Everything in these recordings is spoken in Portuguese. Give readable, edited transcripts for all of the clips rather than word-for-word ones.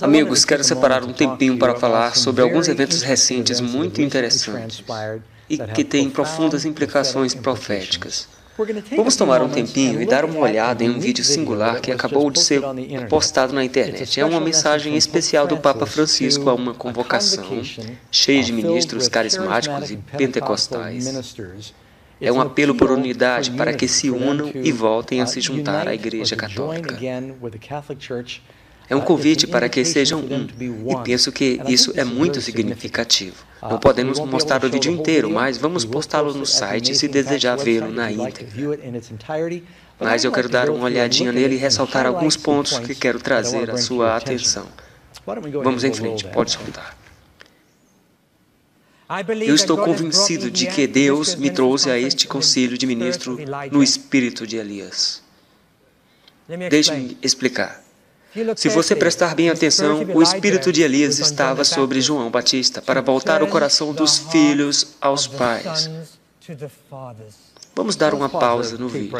Amigos, quero separar um tempinho para falar sobre alguns eventos recentes muito interessantes e que têm profundas implicações proféticas. Vamos tomar um tempinho e dar uma olhada em um vídeo singular que acabou de ser postado na internet. É uma mensagem especial do Papa Francisco a uma convocação cheia de ministros carismáticos e pentecostais. É um apelo por unidade para que se unam e voltem a se juntar à Igreja Católica. É um convite para que sejam um, e penso que isso é muito significativo. Não podemos mostrar o vídeo inteiro, mas vamos postá-lo no site se desejar vê-lo na íntegra. Mas eu quero dar uma olhadinha nele e ressaltar alguns pontos que quero trazer à sua atenção. Vamos em frente, pode escutar. Eu estou convencido de que Deus me trouxe a este concílio de ministro no espírito de Elias. Deixe-me explicar. Se você prestar bem atenção, o espírito de Elias estava sobre João Batista para voltar o coração dos filhos aos pais. Vamos dar uma pausa no vídeo.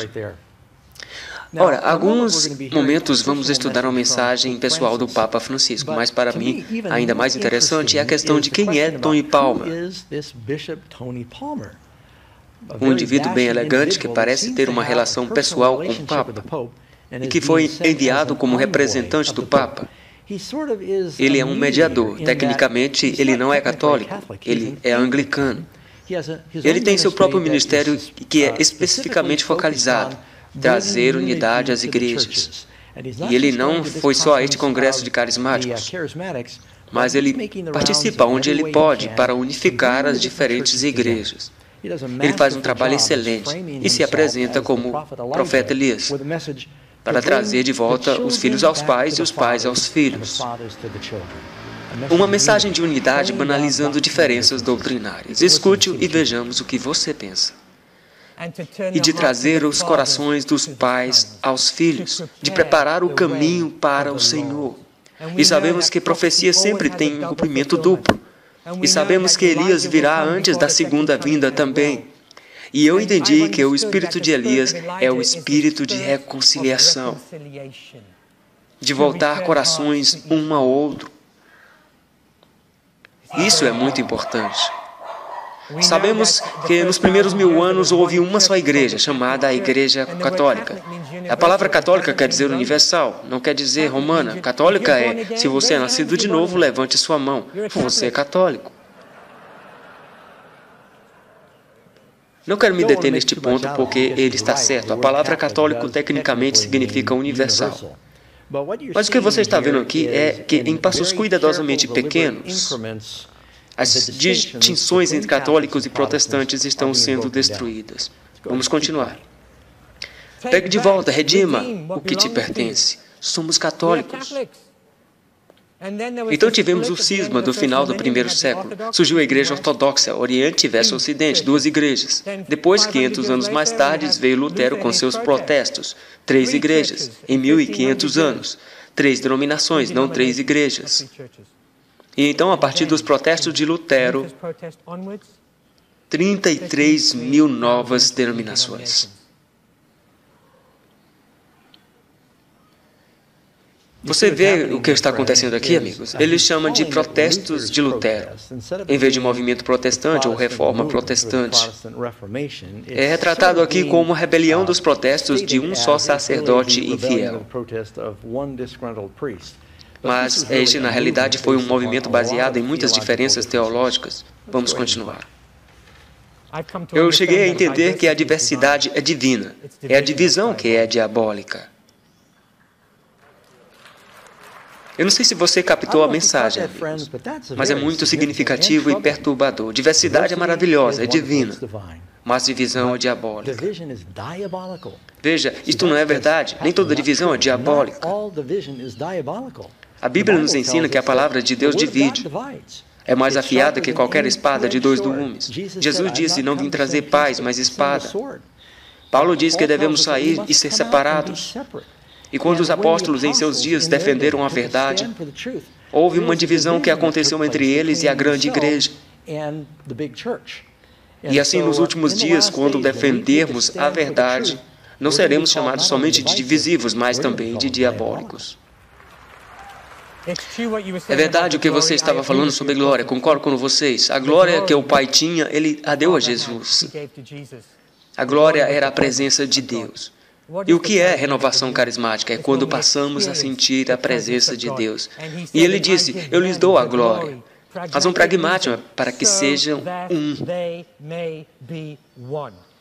Ora, alguns momentos vamos estudar uma mensagem pessoal do Papa Francisco, mas para mim, ainda mais interessante é a questão de quem é Tony Palmer. Um indivíduo bem elegante que parece ter uma relação pessoal com o Papa e que foi enviado como representante do Papa. Ele é um mediador. Tecnicamente, ele não é católico, ele é anglicano. Ele tem seu próprio ministério que é especificamente focalizado em trazer unidade às igrejas. E ele não foi só a este congresso de carismáticos, mas ele participa onde ele pode para unificar as diferentes igrejas. Ele faz um trabalho excelente e se apresenta como profeta Elias, para trazer de volta os filhos aos pais e os pais aos filhos. Uma mensagem de unidade banalizando diferenças doutrinárias. Escute-o e vejamos o que você pensa. E de trazer os corações dos pais aos filhos, de preparar o caminho para o Senhor. E sabemos que profecia sempre tem um cumprimento duplo. E sabemos que Elias virá antes da segunda vinda também. E eu entendi que o espírito de Elias é o espírito de reconciliação, de voltar corações um ao outro. Isso é muito importante. Sabemos que nos primeiros 1000 anos houve uma só igreja, chamada a Igreja Católica. A palavra católica quer dizer universal, não quer dizer romana. Católica é, se você é nascido de novo, levante sua mão. Você é católico. Não quero me deter neste ponto porque ele está certo. A palavra católico tecnicamente significa universal. Mas o que você está vendo aqui é que, em passos cuidadosamente pequenos, as distinções entre católicos e protestantes estão sendo destruídas. Vamos continuar. Pegue de volta, redima o que te pertence. Somos católicos. Então tivemos o cisma do final do primeiro século. Surgiu a Igreja Ortodoxa, Oriente versus Ocidente, 2 igrejas. Depois, 500 anos mais tarde, veio Lutero com seus protestos. 3 igrejas, em 1500 anos. 3 denominações, não 3 igrejas. E então, a partir dos protestos de Lutero, 33.000 novas denominações. Você vê o que está acontecendo aqui, amigos? Ele chama de protestos de Lutero, em vez de movimento protestante ou reforma protestante. É retratado aqui como uma rebelião dos protestos de um só sacerdote infiel. Mas este, na realidade, foi um movimento baseado em muitas diferenças teológicas. Vamos continuar. Eu cheguei a entender que a diversidade é divina. É a divisão que é diabólica. Eu não sei se você captou a mensagem, amigos, mas é muito significativo e perturbador. Diversidade é maravilhosa, é divina, mas divisão é diabólica. Veja, isto não é verdade. Nem toda divisão é diabólica. A Bíblia nos ensina que a palavra de Deus divide. É mais afiada que qualquer espada de 2 gumes. Jesus disse, não vim trazer paz, mas espada. Paulo diz que devemos sair e ser separados. E quando os apóstolos em seus dias defenderam a verdade, houve uma divisão que aconteceu entre eles e a grande igreja. E assim, nos últimos dias, quando defendermos a verdade, não seremos chamados somente de divisivos, mas também de diabólicos. É verdade o que você estava falando sobre glória, concordo com vocês. A glória que o Pai tinha, Ele a deu a Jesus. A glória era a presença de Deus. E o que é renovação carismática? É quando passamos a sentir a presença de Deus. E Ele disse, eu lhes dou a glória. Razão pragmática, para que sejam um.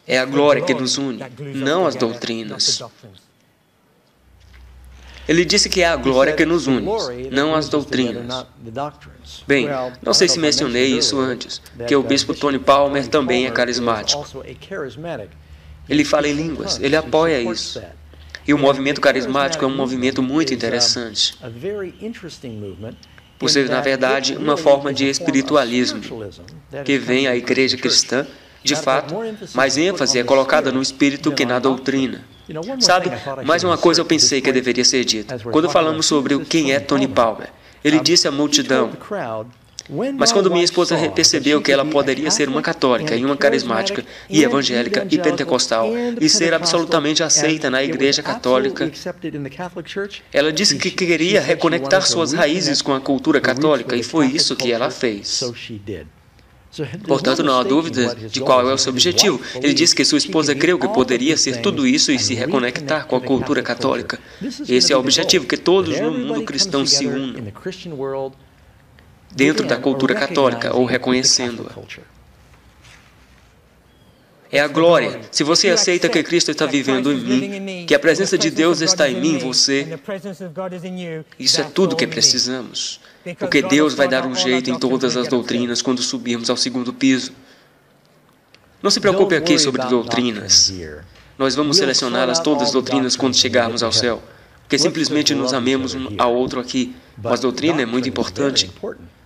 É a glória que nos une, não as doutrinas. Ele disse que é a glória que nos une, não as doutrinas. Bem, não sei se mencionei isso antes, que o bispo Tony Palmer também é carismático. Ele fala em línguas, ele apoia isso. E o movimento carismático é um movimento muito interessante. Por ser, na verdade, uma forma de espiritualismo, que vem à igreja cristã, de fato, mais ênfase é colocada no espírito que na doutrina. Sabe, mais uma coisa eu pensei que deveria ser dita. Quando falamos sobre quem é Tony Palmer, ele disse à multidão, mas quando minha esposa percebeu que ela poderia ser uma católica e uma carismática e evangélica e pentecostal e ser absolutamente aceita na igreja católica, ela disse que queria reconectar suas raízes com a cultura católica e foi isso que ela fez. Portanto, não há dúvida de qual é o seu objetivo. Ele disse que sua esposa creu que poderia ser tudo isso e se reconectar com a cultura católica. Esse é o objetivo, que todos no mundo cristão se unam dentro da cultura católica ou reconhecendo-a. É a glória. Se você aceita que Cristo está vivendo em mim, que a presença de Deus está em mim, você, isso é tudo que precisamos. Porque Deus vai dar um jeito em todas as doutrinas quando subirmos ao segundo piso. Não se preocupe aqui sobre doutrinas. Nós vamos selecionar todas as doutrinas quando chegarmos ao céu. Porque simplesmente nos amemos um ao outro aqui. Mas doutrina é muito importante.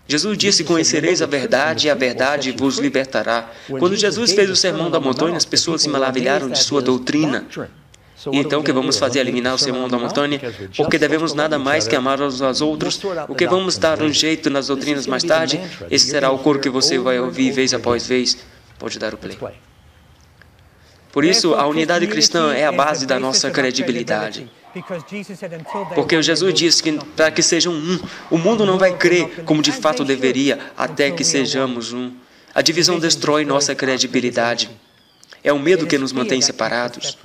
Jesus disse, conhecereis a verdade e a verdade vos libertará. Quando Jesus fez o sermão da montanha, as pessoas se maravilharam de sua doutrina. E então o que vamos fazer? Eliminar o sermão da montanha? Porque devemos nada mais que amar uns aos outros. O que vamos dar um jeito nas doutrinas mais tarde? Esse será o coro que você vai ouvir vez após vez. Pode dar o play. Por isso, a unidade cristã é a base da nossa credibilidade. Porque Jesus disse que para que sejam um, o mundo não vai crer como de fato deveria até que sejamos um. A divisão destrói nossa credibilidade. É o medo que nos mantém separados.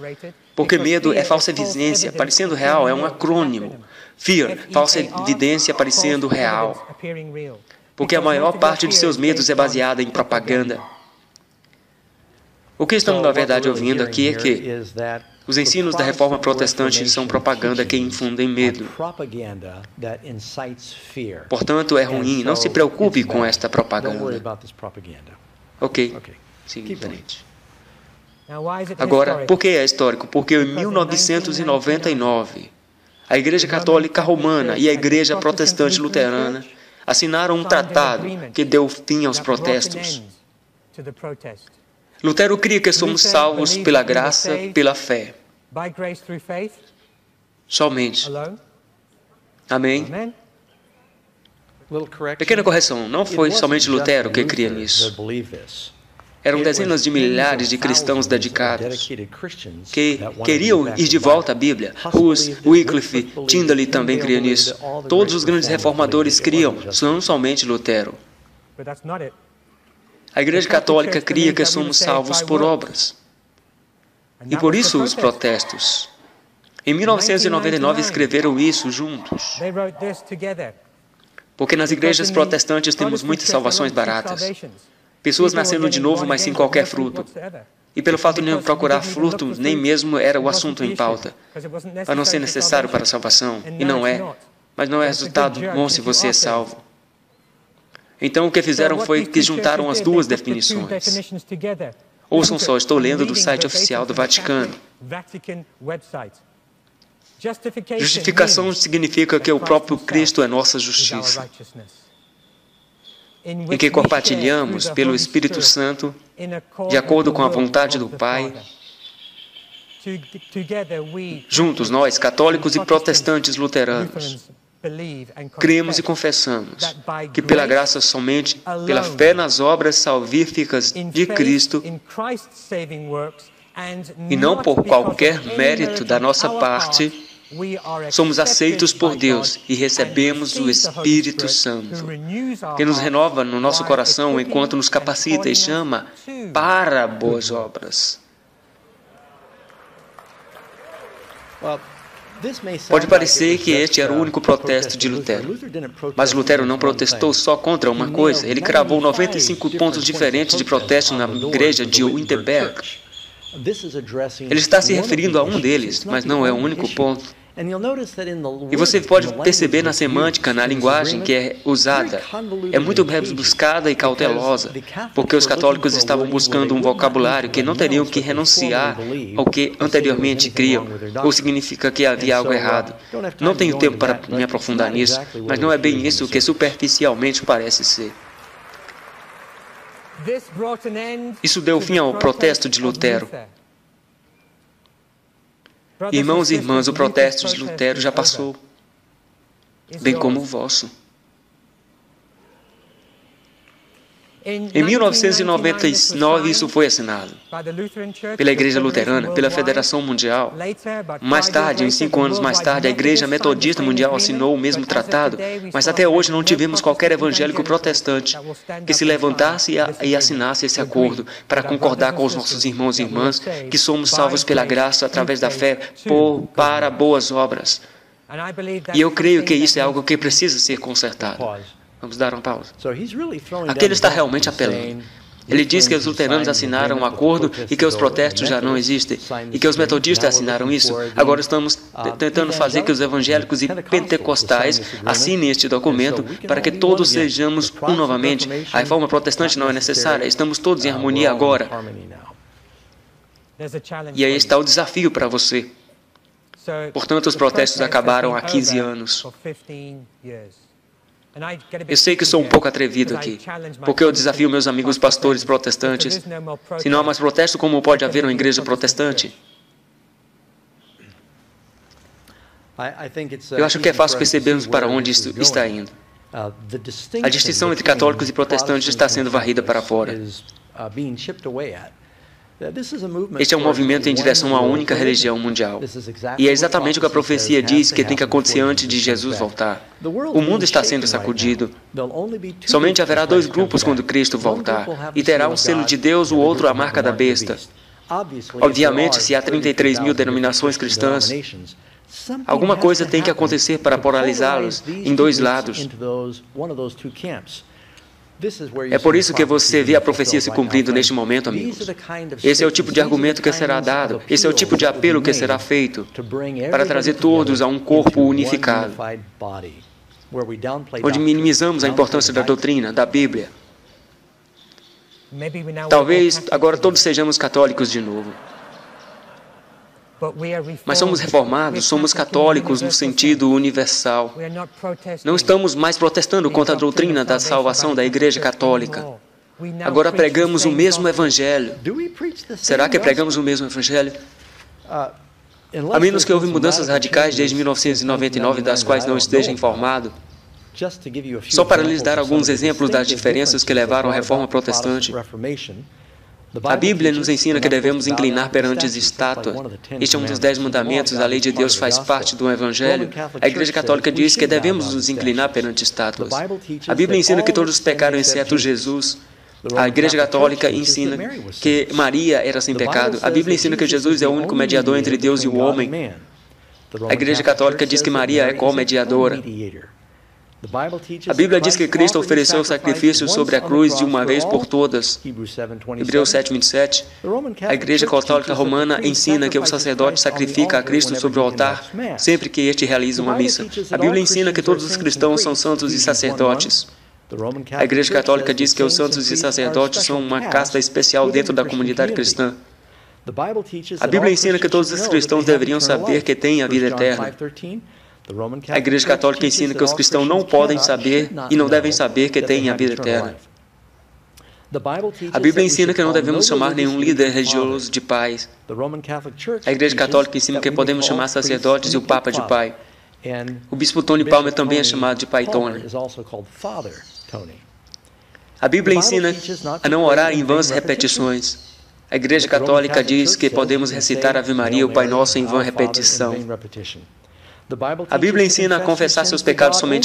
Porque medo é falsa evidência, parecendo real, é um acrônimo. Fear, falsa evidência parecendo real. Porque a maior parte de seus medos é baseada em propaganda. O que estamos, na verdade, ouvindo aqui é que os ensinos da reforma protestante são propaganda que infundem medo. Portanto, é ruim. Não se preocupe com esta propaganda. Ok. Siga em frente. Agora, por que é histórico? Porque em 1999, a Igreja Católica Romana e a Igreja Protestante Luterana assinaram um tratado que deu fim aos protestos. Lutero cria que somos salvos pela graça, pela fé. Somente. Amém? Pequena correção, não foi somente Lutero que cria nisso. Eram dezenas de milhares de cristãos dedicados que queriam ir de volta à Bíblia. Hus, Wycliffe, Tyndale também cria nisso. Todos os grandes reformadores criam, não somente Lutero. A Igreja Católica cria que somos salvos por obras. E por isso os protestos. Em 1999 escreveram isso juntos. Porque nas igrejas protestantes temos muitas salvações baratas. Pessoas nascendo de novo, mas sem qualquer fruto. E pelo fato de não procurar fruto, nem mesmo era o assunto em pauta. Para não ser necessário para a salvação. E não é. Mas não é resultado bom se você é salvo. Então o que fizeram foi que juntaram as duas definições. Ouçam só, estou lendo do site oficial do Vaticano. Justificação significa que o próprio Cristo é nossa justiça, em que compartilhamos pelo Espírito Santo, de acordo com a vontade do Pai. Juntos, nós, católicos e protestantes luteranos, cremos e confessamos que pela graça somente, pela fé nas obras salvíficas de Cristo, e não por qualquer mérito da nossa parte, Somos aceitos por Deus e recebemos o Espírito Santo, que nos renova no nosso coração enquanto nos capacita e chama para boas obras. Pode parecer que este era o único protesto de Lutero, mas Lutero não protestou só contra uma coisa. Ele cravou 95 pontos diferentes de protesto na igreja de Wittenberg. Ele está se referindo a um deles, mas não é o único ponto. E você pode perceber na semântica, na linguagem que é usada, é muito rebuscada e cautelosa, porque os católicos estavam buscando um vocabulário que não teriam que renunciar ao que anteriormente criam, ou significa que havia algo errado. Não tenho tempo para me aprofundar nisso, mas não é bem isso que superficialmente parece ser. Isso deu fim ao protesto de Lutero. Irmãos e irmãs, o protesto de Lutero já passou, bem como o vosso. Em 1999, isso foi assinado pela Igreja Luterana, pela Federação Mundial. Mais tarde, uns 5 anos mais tarde, a Igreja Metodista Mundial assinou o mesmo tratado, mas até hoje não tivemos qualquer evangélico protestante que se levantasse e assinasse esse acordo para concordar com os nossos irmãos e irmãs que somos salvos pela graça através da fé para boas obras. E eu creio que isso é algo que precisa ser consertado. Vamos dar uma pausa. Aqui ele está realmente apelando. Ele diz que os luteranos assinaram um acordo e que os protestos já não existem, e que os metodistas assinaram isso. Agora estamos tentando fazer que os evangélicos e pentecostais assinem este documento para que todos sejamos um novamente. A reforma protestante não é necessária, estamos todos em harmonia agora. E aí está o desafio para você. Portanto, os protestos acabaram há 15 anos. Eu sei que sou um pouco atrevido aqui, porque eu desafio meus amigos pastores protestantes. Se não há mais protesto, como pode haver uma igreja protestante? Eu acho que é fácil percebermos para onde isso está indo. A distinção entre católicos e protestantes está sendo varrida para fora. Este é um movimento em direção à única religião mundial. E é exatamente o que a profecia diz que tem que acontecer antes de Jesus voltar. O mundo está sendo sacudido. Somente haverá 2 grupos quando Cristo voltar, e terá um selo de Deus, o outro a marca da besta. Obviamente, se há 33 mil denominações cristãs, alguma coisa tem que acontecer para polarizá-los em 2 lados. É por isso que você vê a profecia se cumprindo neste momento, amigos. Esse é o tipo de argumento que será dado, esse é o tipo de apelo que será feito para trazer todos a um corpo unificado, onde minimizamos a importância da doutrina, da Bíblia. Talvez agora todos sejamos católicos de novo. Mas somos reformados, somos católicos no sentido universal. Não estamos mais protestando contra a doutrina da salvação da Igreja Católica. Agora pregamos o mesmo Evangelho. Será que pregamos o mesmo Evangelho? A menos que houve mudanças radicais desde 1999, das quais não esteja informado. Só para lhes dar alguns exemplos das diferenças que levaram à reforma protestante. A Bíblia nos ensina que devemos inclinar perante as estátuas. Este é um dos 10 mandamentos, a lei de Deus faz parte do Evangelho. A Igreja Católica diz que devemos nos inclinar perante estátuas. A Bíblia ensina que todos pecaram exceto Jesus. A Igreja Católica ensina que Maria era sem pecado. A Bíblia ensina que Jesus é o único mediador entre Deus e o homem. A Igreja Católica diz que Maria é co-mediadora. A Bíblia diz que Cristo ofereceu o sacrifício sobre a cruz de uma vez por todas. Hebreus 7:27. A Igreja Católica Romana ensina que o sacerdote sacrifica a Cristo sobre o altar sempre que este realiza uma missa. A Bíblia ensina que todos os cristãos são santos e sacerdotes. A Igreja Católica diz que os santos e sacerdotes são uma casta especial dentro da comunidade cristã. A Bíblia ensina que todos os cristãos deveriam saber que têm a vida eterna. A Igreja Católica ensina que os cristãos não podem saber e não devem saber que têm a vida eterna. A Bíblia ensina que não devemos chamar nenhum líder religioso de pai. A Igreja Católica ensina que podemos chamar sacerdotes e o Papa de pai. O Bispo Tony Palmer também é chamado de Pai Tony. A Bíblia ensina a não orar em vãs repetições. A Igreja Católica diz que podemos recitar a Ave Maria e o Pai Nosso em vã repetição. A Bíblia ensina a confessar seus pecados somente